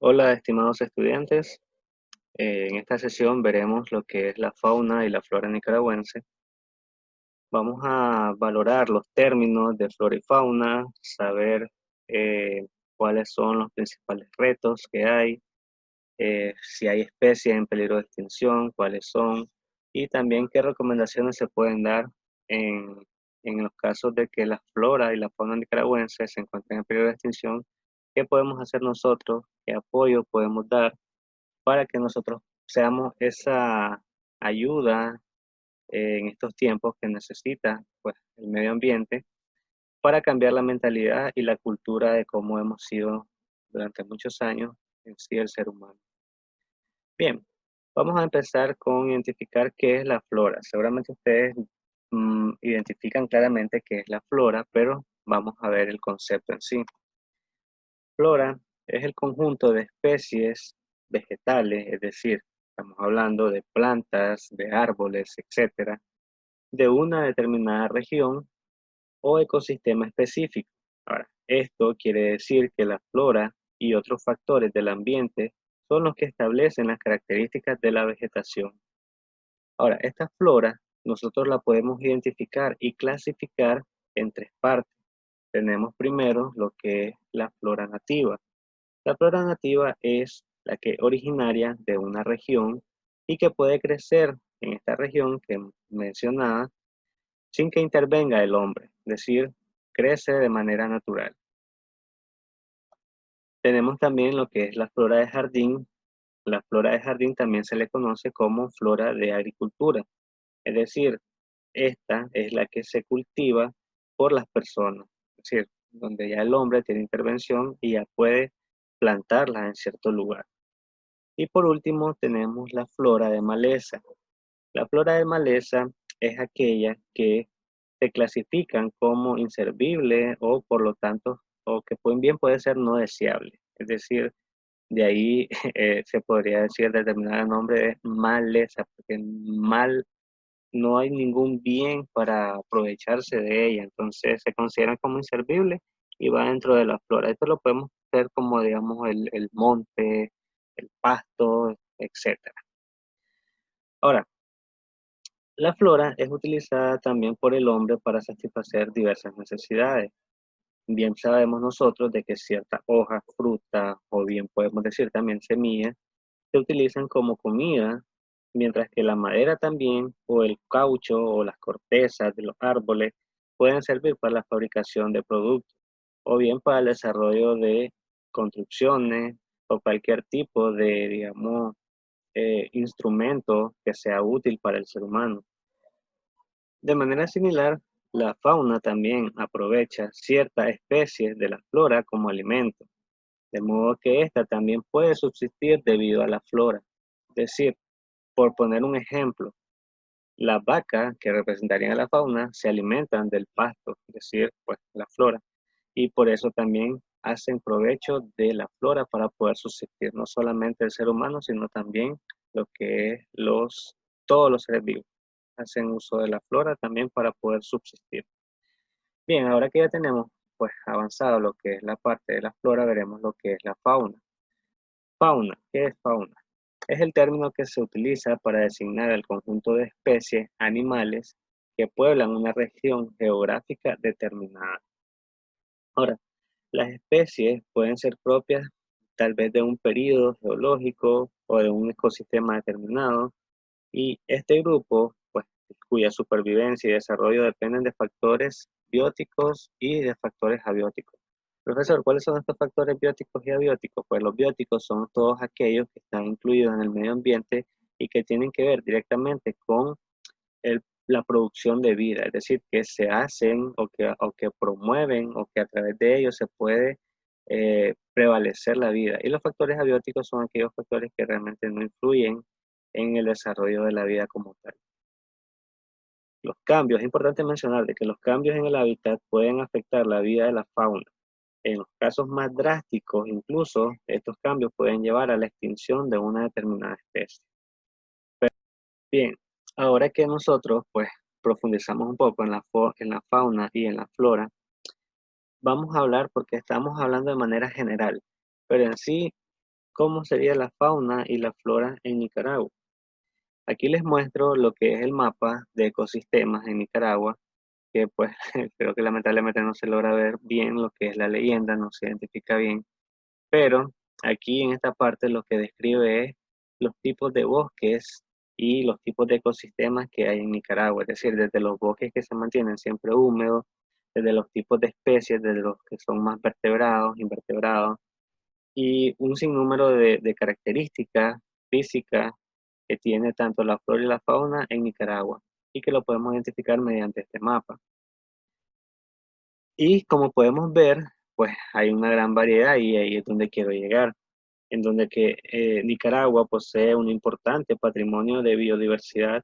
Hola, estimados estudiantes. En esta sesión veremos lo que es la fauna y la flora nicaragüense. Vamos a valorar los términos de flora y fauna, saber eh, cuáles son los principales retos que hay, si hay especies en peligro de extinción, cuáles son, y también qué recomendaciones se pueden dar en, en los casos de que la flora y la fauna nicaragüense se encuentren en peligro de extinción. ¿Qué podemos hacer nosotros? ¿Qué apoyo podemos dar para que nosotros seamos esa ayuda en estos tiempos que necesita pues, el medio ambiente para cambiar la mentalidad y la cultura de cómo hemos sido durante muchos años en sí el ser humano? Bien, vamos a empezar con identificar qué es la flora. Seguramente ustedes identifican claramente qué es la flora, pero vamos a ver el concepto en sí. Flora es el conjunto de especies vegetales, es decir, estamos hablando de plantas, de árboles, etcétera, de una determinada región o ecosistema específico. Ahora, esto quiere decir que la flora y otros factores del ambiente son los que establecen las características de la vegetación. Ahora, esta flora nosotros la podemos identificar y clasificar en tres partes. Tenemos primero lo que es la flora nativa. La flora nativa es la que es originaria de una región y que puede crecer en esta región que mencionaba sin que intervenga el hombre, es decir, crece de manera natural. Tenemos también lo que es la flora de jardín. La flora de jardín también se le conoce como flora de agricultura, es decir, esta es la que se cultiva por las personas, es decir, donde ya el hombre tiene intervención y ya puede plantarla en cierto lugar. Y por último tenemos la flora de maleza. La flora de maleza es aquella que se clasifican como inservible o por lo tanto, o que bien puede ser no deseable. Es decir, de ahí se podría decir determinar el nombre de maleza, porque mal no hay ningún bien para aprovecharse de ella. Entonces se consideran como inservible y va dentro de la flora. Esto lo podemos ver como, digamos, el monte, el pasto, etcétera. Ahora, la flora es utilizada también por el hombre para satisfacer diversas necesidades. Bien sabemos nosotros de que ciertas hojas, frutas o bien podemos decir también semillas se utilizan como comida, mientras que la madera también o el caucho o las cortezas de los árboles pueden servir para la fabricación de productos o bien para el desarrollo de construcciones o cualquier tipo de, digamos, instrumento que sea útil para el ser humano. De manera similar, la fauna también aprovecha ciertas especies de la flora como alimento, de modo que ésta también puede subsistir debido a la flora. Es decir, por poner un ejemplo, las vacas que representarían a la fauna se alimentan del pasto, es decir, pues la flora, y por eso también hacen provecho de la flora para poder subsistir no solamente el ser humano, sino también lo que es todos los seres vivos hacen uso de la flora también para poder subsistir. Bien, ahora que ya tenemos pues avanzado lo que es la parte de la flora, veremos lo que es la fauna. Fauna, ¿qué es fauna? Es el término que se utiliza para designar el conjunto de especies animales que pueblan una región geográfica determinada. Ahora, las especies pueden ser propias tal vez de un periodo geológico o de un ecosistema determinado, y este grupo, pues, cuya supervivencia y desarrollo dependen de factores bióticos y de factores abióticos. Profesor, ¿cuáles son estos factores bióticos y abióticos? Pues los bióticos son todos aquellos que están incluidos en el medio ambiente y que tienen que ver directamente con la producción de vida, es decir, que se hacen o que promueven o que a través de ellos se puede prevalecer la vida. Y los factores abióticos son aquellos factores que realmente no influyen en el desarrollo de la vida como tal. Los cambios, es importante mencionar de que los cambios en el hábitat pueden afectar la vida de la fauna. En los casos más drásticos, incluso, estos cambios pueden llevar a la extinción de una determinada especie. Bien, ahora que nosotros, pues, profundizamos un poco en la fauna y en la flora, vamos a hablar porque estamos hablando de manera general, pero en sí, cómo sería la fauna y la flora en Nicaragua. Aquí les muestro lo que es el mapa de ecosistemas en Nicaragua, que pues creo que lamentablemente no se logra ver bien lo que es la leyenda, no se identifica bien, pero aquí en esta parte lo que describe es los tipos de bosques y los tipos de ecosistemas que hay en Nicaragua, es decir, desde los bosques que se mantienen siempre húmedos, desde los tipos de especies, desde los que son más vertebrados, invertebrados, y un sinnúmero de características físicas que tiene tanto la flora y la fauna en Nicaragua, y que lo podemos identificar mediante este mapa. Y como podemos ver, pues hay una gran variedad y ahí es donde quiero llegar, en donde que Nicaragua posee un importante patrimonio de biodiversidad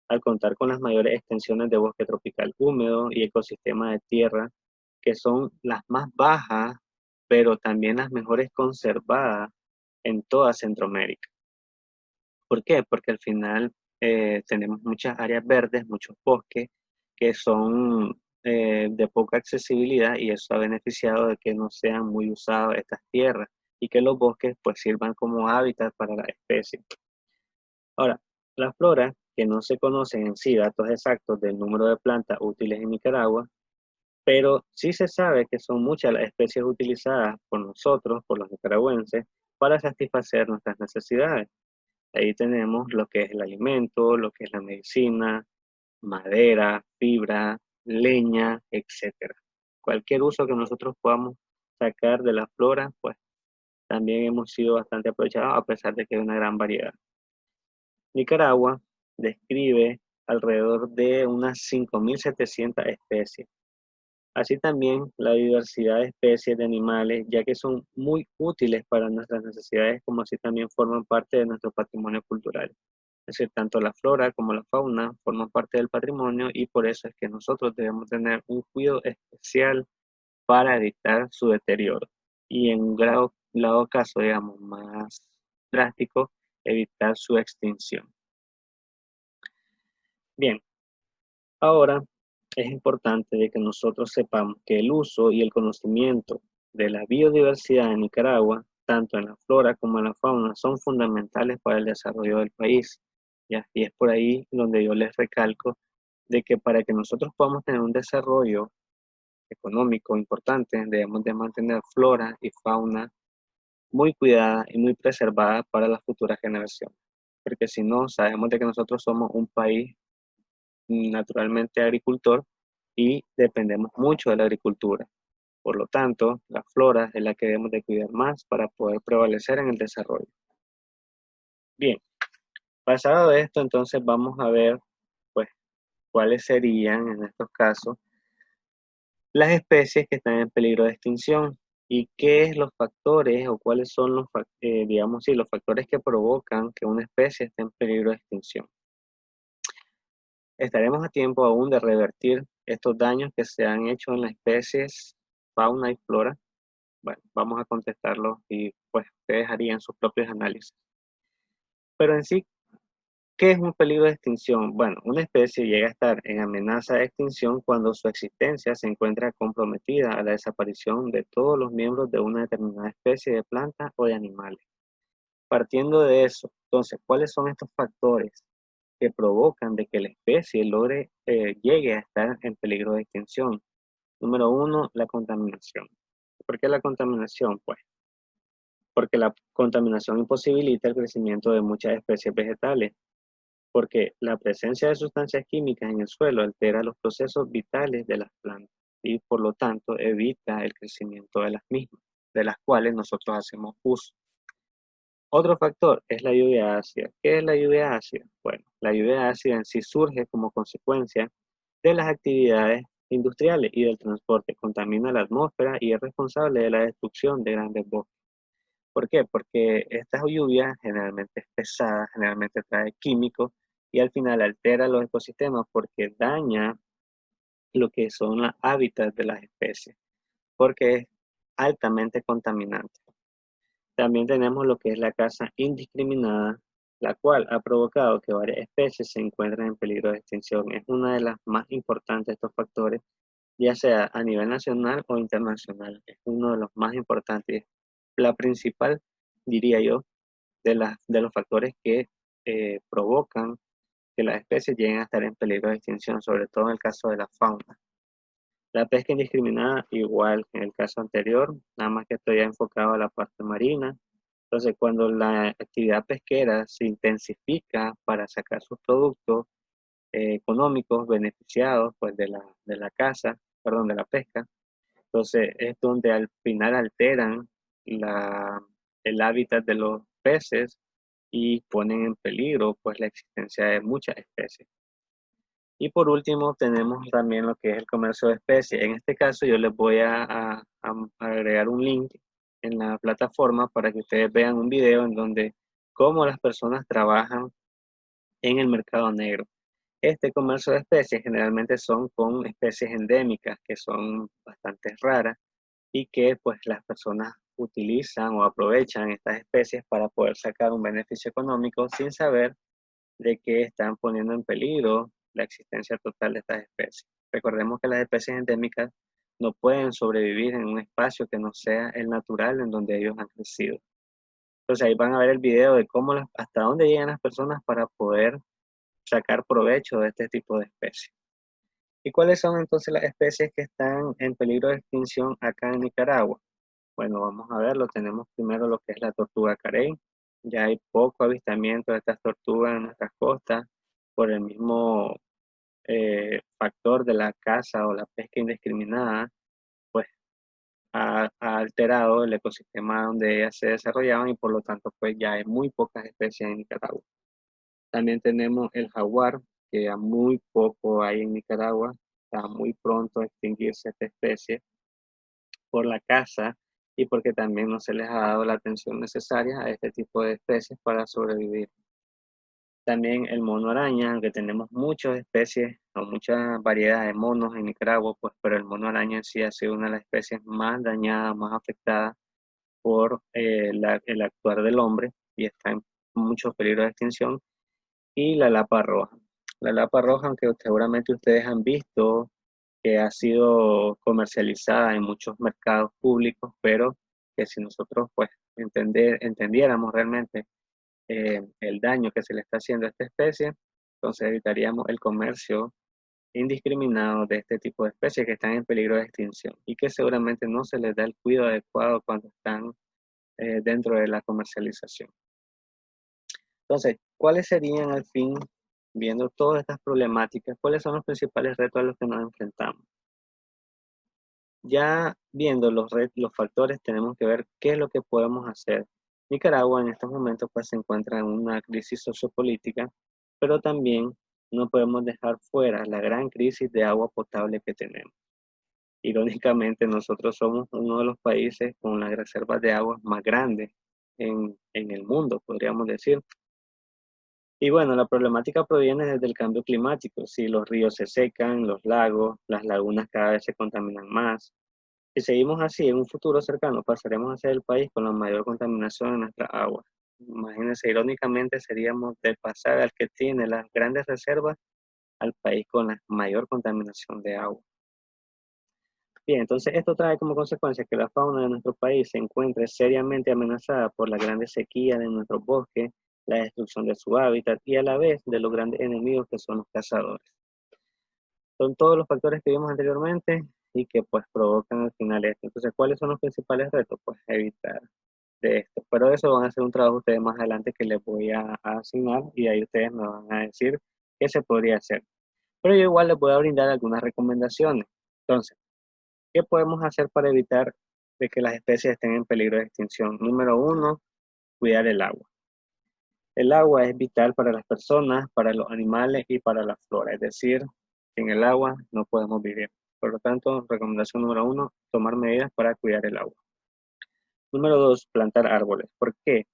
al contar con las mayores extensiones de bosque tropical húmedo y ecosistemas de tierra, que son las más bajas, pero también las mejores conservadas en toda Centroamérica. ¿Por qué? Porque al final tenemos muchas áreas verdes, muchos bosques que son de poca accesibilidad y eso ha beneficiado de que no sean muy usadas estas tierras y que los bosques pues sirvan como hábitat para las especies. Ahora, la flora, que no se conocen en sí datos exactos del número de plantas útiles en Nicaragua, pero sí se sabe que son muchas las especies utilizadas por nosotros, por los nicaragüenses, para satisfacer nuestras necesidades. Ahí tenemos lo que es el alimento, lo que es la medicina, madera, fibra, leña, etcétera. Cualquier uso que nosotros podamos sacar de la flora, pues también hemos sido bastante aprovechados a pesar de que hay una gran variedad. Nicaragua describe alrededor de unas 5.700 especies. Así también la diversidad de especies de animales, ya que son muy útiles para nuestras necesidades, como así también forman parte de nuestro patrimonio cultural. Es decir, tanto la flora como la fauna forman parte del patrimonio y por eso es que nosotros debemos tener un cuidado especial para evitar su deterioro. Y en un dado caso, digamos, más drástico, evitar su extinción. Bien, ahora es importante de que nosotros sepamos que el uso y el conocimiento de la biodiversidad en Nicaragua, tanto en la flora como en la fauna, son fundamentales para el desarrollo del país. ¿Ya? Y es por ahí donde yo les recalco de que para que nosotros podamos tener un desarrollo económico importante, debemos de mantener flora y fauna muy cuidada y muy preservada para las futuras generaciones. Porque si no, sabemos de que nosotros somos un país naturalmente agricultor y dependemos mucho de la agricultura. Por lo tanto, la flora es la que debemos de cuidar más para poder prevalecer en el desarrollo. Bien, pasado esto, entonces vamos a ver pues cuáles serían en estos casos las especies que están en peligro de extinción y qué es los factores o cuáles son los, digamos, sí, los factores que provocan que una especie esté en peligro de extinción. Estaremos a tiempo aún de revertir estos daños que se han hecho en las especies fauna y flora. Bueno, vamos a contestarlo y pues ustedes harían sus propios análisis. Pero en sí, ¿qué es un peligro de extinción? Bueno, una especie llega a estar en amenaza de extinción cuando su existencia se encuentra comprometida a la desaparición de todos los miembros de una determinada especie de plantas o de animales. Partiendo de eso, entonces, ¿cuáles son estos factores que provocan de que la especie llegue a estar en peligro de extinción? Número uno, la contaminación. ¿Por qué la contaminación? Pues porque la contaminación imposibilita el crecimiento de muchas especies vegetales, porque la presencia de sustancias químicas en el suelo altera los procesos vitales de las plantas y por lo tanto evita el crecimiento de las mismas, de las cuales nosotros hacemos uso. Otro factor es la lluvia ácida. ¿Qué es la lluvia ácida? Bueno, la lluvia ácida en sí surge como consecuencia de las actividades industriales y del transporte. Contamina la atmósfera y es responsable de la destrucción de grandes bosques. ¿Por qué? Porque esta lluvia generalmente es pesada, generalmente trae químicos y al final altera los ecosistemas porque daña lo que son los hábitats de las especies, porque es altamente contaminante. También tenemos lo que es la caza indiscriminada, la cual ha provocado que varias especies se encuentren en peligro de extinción. Es una de las más importantes de estos factores, ya sea a nivel nacional o internacional. Es uno de los más importantes. La principal, diría yo, de los factores que provocan que las especies lleguen a estar en peligro de extinción, sobre todo en el caso de la fauna. La pesca indiscriminada, igual que en el caso anterior, nada más que estoy enfocado a la parte marina. Entonces, cuando la actividad pesquera se intensifica para sacar sus productos económicos beneficiados pues, de la caza, perdón, de la pesca, entonces es donde al final alteran el hábitat de los peces y ponen en peligro pues, la existencia de muchas especies. Y por último tenemos también lo que es el comercio de especies. En este caso yo les voy a agregar un link en la plataforma para que ustedes vean un video en donde cómo las personas trabajan en el mercado negro. Este comercio de especies generalmente son con especies endémicas que son bastante raras y que pues las personas utilizan o aprovechan estas especies para poder sacar un beneficio económico sin saber de que están poniendo en peligro la existencia total de estas especies. Recordemos que las especies endémicas no pueden sobrevivir en un espacio que no sea el natural en donde ellos han crecido. Entonces ahí van a ver el video de cómo hasta dónde llegan las personas para poder sacar provecho de este tipo de especies. ¿Y cuáles son entonces las especies que están en peligro de extinción acá en Nicaragua? Bueno, vamos a verlo. Tenemos primero lo que es la tortuga carey. Ya hay poco avistamiento de estas tortugas en nuestras costas por el mismo factor de la caza o la pesca indiscriminada, pues ha alterado el ecosistema donde ellas se desarrollaban y por lo tanto pues ya hay muy pocas especies en Nicaragua. También tenemos el jaguar, que ya muy poco hay en Nicaragua, está muy pronto a extinguirse esta especie por la caza y porque también no se les ha dado la atención necesaria a este tipo de especies para sobrevivir. También el mono araña, aunque tenemos muchas especies o muchas variedades de monos en Nicaragua, pues, pero el mono araña en sí ha sido una de las especies más dañadas, más afectadas por el actuar del hombre y está en mucho peligro de extinción. Y la lapa roja. La lapa roja, aunque seguramente ustedes han visto que ha sido comercializada en muchos mercados públicos, pero que si nosotros pues entendiéramos realmente el daño que se le está haciendo a esta especie, entonces evitaríamos el comercio indiscriminado de este tipo de especies que están en peligro de extinción y que seguramente no se les da el cuidado adecuado cuando están dentro de la comercialización. Entonces, ¿cuáles serían al fin, viendo todas estas problemáticas, cuáles son los principales retos a los que nos enfrentamos? Ya viendo los factores, tenemos que ver qué es lo que podemos hacer. Nicaragua en estos momentos pues, se encuentra en una crisis sociopolítica, pero también no podemos dejar fuera la gran crisis de agua potable que tenemos. Irónicamente, nosotros somos uno de los países con las reservas de agua más grandes en el mundo, podríamos decir. Y bueno, la problemática proviene desde el cambio climático. Si los ríos se secan, los lagos, las lagunas cada vez se contaminan más. Si seguimos así, en un futuro cercano pasaremos a ser el país con la mayor contaminación en nuestra agua. Imagínense, irónicamente seríamos de pasar al que tiene las grandes reservas al país con la mayor contaminación de agua. Bien, entonces esto trae como consecuencia que la fauna de nuestro país se encuentre seriamente amenazada por la grande sequía de nuestros bosques, la destrucción de su hábitat y a la vez de los grandes enemigos que son los cazadores. Son todos los factores que vimos anteriormente y que pues provocan al final esto. Entonces, ¿cuáles son los principales retos? Pues evitar de esto. Pero eso van a hacer un trabajo ustedes más adelante que les voy a asignar y ahí ustedes me van a decir qué se podría hacer. Pero yo igual les voy a brindar algunas recomendaciones. Entonces, ¿qué podemos hacer para evitar de que las especies estén en peligro de extinción? Número uno, cuidar el agua. El agua es vital para las personas, para los animales y para la flora. Es decir, sin el agua no podemos vivir. Por lo tanto, recomendación número uno, tomar medidas para cuidar el agua. Número dos, plantar árboles. ¿Por qué?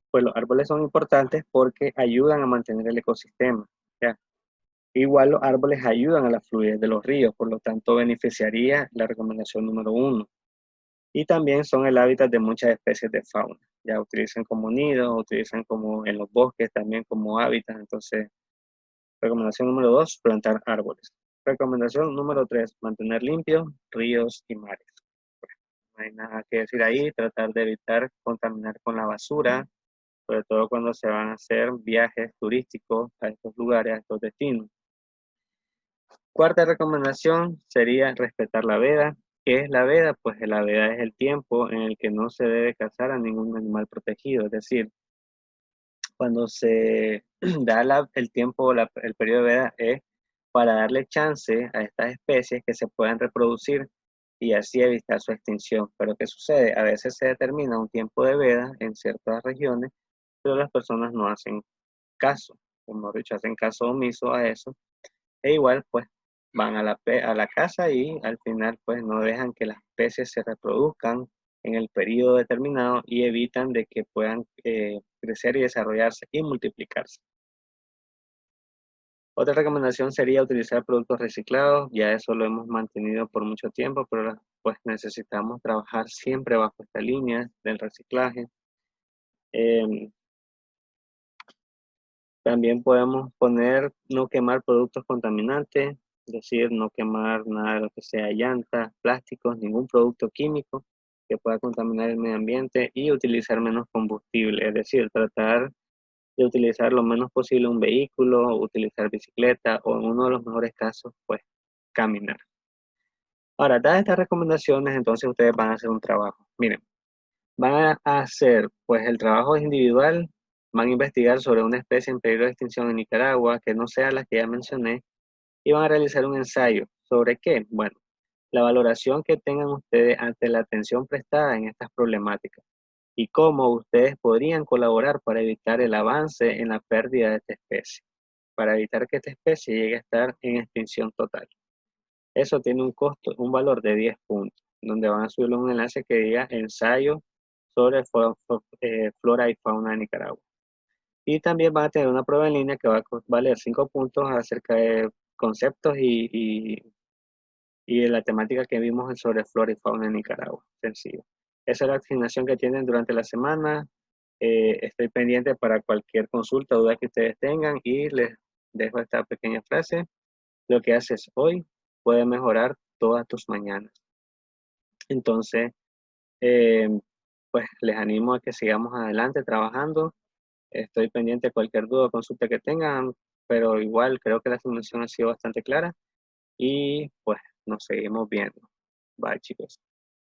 Pues los árboles son importantes porque ayudan a mantener el ecosistema. ¿Ya? Igual los árboles ayudan a la fluidez de los ríos, por lo tanto beneficiaría la recomendación número uno. Y también son el hábitat de muchas especies de fauna. Ya utilizan como nido, utilizan como en los bosques también como hábitat. Entonces, recomendación número dos, plantar árboles. Recomendación número tres, mantener limpios ríos y mares. Bueno, no hay nada que decir ahí, tratar de evitar contaminar con la basura. sobre todo cuando se van a hacer viajes turísticos a estos lugares, a estos destinos. Cuarta recomendación sería respetar la veda. ¿Qué es la veda? Pues la veda es el tiempo en el que no se debe cazar a ningún animal protegido, es decir, cuando se da el tiempo, el periodo de veda es para darle chance a estas especies que se puedan reproducir y así evitar su extinción. Pero ¿qué sucede? A veces se determina un tiempo de veda en ciertas regiones, pero las personas no hacen caso, como dicho, hacen caso omiso a eso, e igual pues van a a la casa y al final pues no dejan que las especies se reproduzcan en el periodo determinado y evitan de que puedan crecer y desarrollarse y multiplicarse. Otra recomendación sería utilizar productos reciclados, ya eso lo hemos mantenido por mucho tiempo, pero pues necesitamos trabajar siempre bajo esta línea del reciclaje. Em, También podemos poner no quemar productos contaminantes, es decir, no quemar nada de lo que sea llantas, plásticos, ningún producto químico que pueda contaminar el medio ambiente y utilizar menos combustible, es decir, tratar de utilizar lo menos posible un vehículo, utilizar bicicleta o en uno de los mejores casos, pues caminar. Ahora, dadas estas recomendaciones, entonces ustedes van a hacer un trabajo. Miren, van a hacer, pues el trabajo es individual, van a investigar sobre una especie en peligro de extinción en Nicaragua que no sea la que ya mencioné y van a realizar un ensayo. ¿Sobre qué? Bueno, la valoración que tengan ustedes ante la atención prestada en estas problemáticas y cómo ustedes podrían colaborar para evitar el avance en la pérdida de esta especie, para evitar que esta especie llegue a estar en extinción total. Eso tiene un costo, un valor de 10 puntos, donde van a subir un enlace que diga ensayo sobre flora y fauna de Nicaragua. Y también van a tener una prueba en línea que va a valer 5 puntos acerca de conceptos y de la temática que vimos sobre flora y fauna en Nicaragua. Sencillo. Esa es la asignación que tienen durante la semana. Estoy pendiente para cualquier consulta o duda que ustedes tengan y les dejo esta pequeña frase. Lo que haces hoy puede mejorar todas tus mañanas. Entonces, eh, pues les animo a que sigamos adelante trabajando. Estoy pendiente de cualquier duda o consulta que tengan, pero igual creo que la asignación ha sido bastante clara y pues nos seguimos viendo. Bye, chicos.